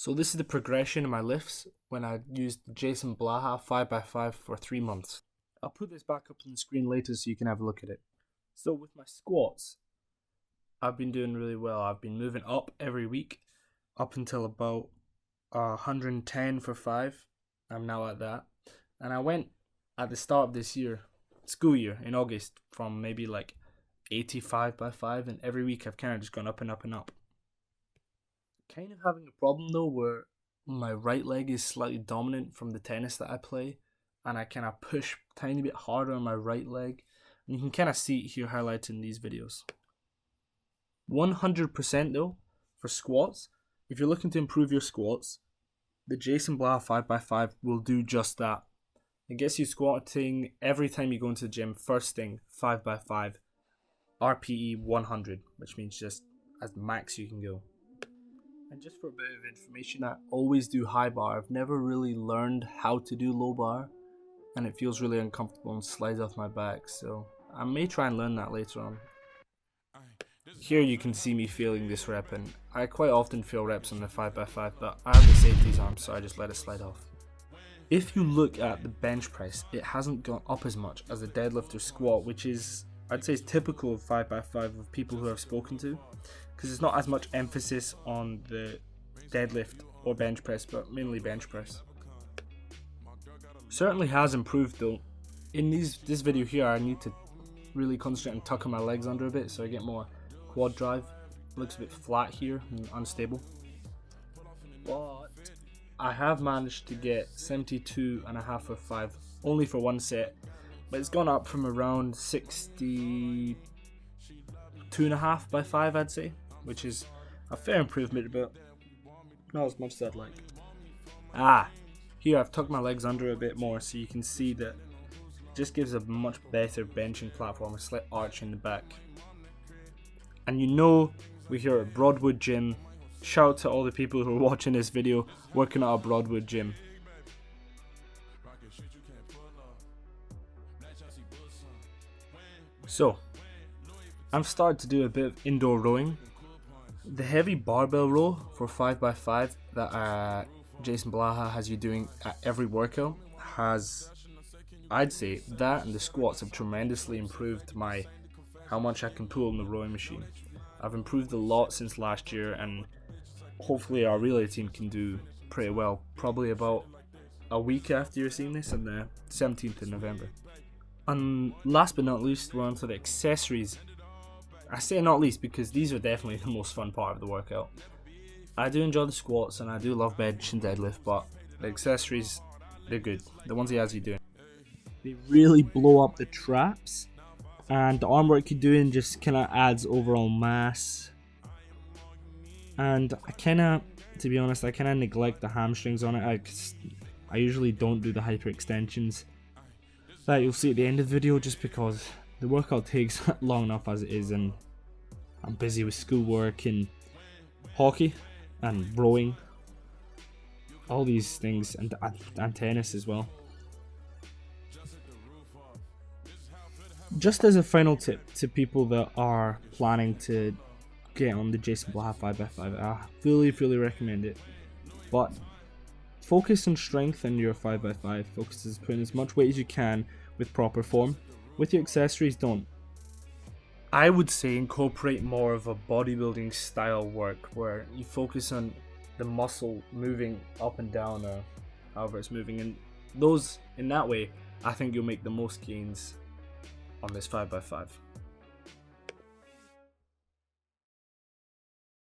So this is the progression of my lifts when I used the Jason Blaha 5x5 for 3 months. I'll put this back up on the screen later so you can have a look at it. So with my squats, I've been doing really well. I've been moving up every week up until about 110 for 5. I'm now at that. And I went at the start of this year, school year, in August, from maybe like 85 by 5, and every week I've kind of just gone up and up and up. Kind of having a problem though where my right leg is slightly dominant from the tennis that I play, and I kind of push a tiny bit harder on my right leg, and you can kind of see it here highlighted in these videos. 100% though, for squats, if you're looking to improve your squats, the Jason Blaha 5x5 will do just that. It gets you squatting every time you go into the gym, first thing, 5x5, RPE 100, which means just as max you can go. And just for a bit of information, I always do high bar. I've never really learned how to do low bar, and it feels really uncomfortable and slides off my back, so I may try and learn that later on. Here you can see me failing this rep, and I quite often fail reps on the 5x5, but I have the safeties on, so I just let it slide off. If you look at the bench press, it hasn't gone up as much as the deadlift or squat, which is, I'd say, is typical of 5x5 of people who I've spoken to, because there's not as much emphasis on the deadlift or bench press, but mainly bench press. Certainly has improved though. In this video here, I need to really concentrate on tucking my legs under a bit so I get more quad drive. It looks a bit flat here and unstable, but I have managed to get 72.5 for 5 only for one set, but it's gone up from around 62.5 by 5, I'd say, which is a fair improvement, but not as much as I'd like. Here I've tucked my legs under a bit more so you can see that it just gives a much better benching platform, a slight arch in the back. And you know, we're here at Broadwood Gym. Shout out to all the people who are watching this video working at our Broadwood Gym. So, I've started to do a bit of indoor rowing. The heavy barbell row for 5x5 that Jason Blaha has you doing at every workout has, I'd say, that and the squats have tremendously improved how much I can pull on the rowing machine. I've improved a lot since last year, and hopefully our relay team can do pretty well, probably about a week after you're seeing this, on the 17th of November. And last but not least, we're on to the accessories. I say not least because these are definitely the most fun part of the workout. I do enjoy the squats and I do love bench and deadlift, but the accessories, they're good. The ones he has you doing, they really blow up the traps, and the arm work you're doing just kind of adds overall mass. And to be honest, I kind of neglect the hamstrings on it. I usually don't do the hyperextensions that you'll see at the end of the video, just because the workout takes long enough as it is, and I'm busy with schoolwork and hockey and rowing, all these things, and tennis as well. Just as a final tip to people that are planning to get on the Jason Blaha 5x5, I fully recommend it, but focus on strength in your 5x5. Focus on putting as much weight as you can with proper form. With your accessories, don't. I would say incorporate more of a bodybuilding style work where you focus on the muscle moving up and down, or however it's moving, and in that way I think you'll make the most gains on this 5x5.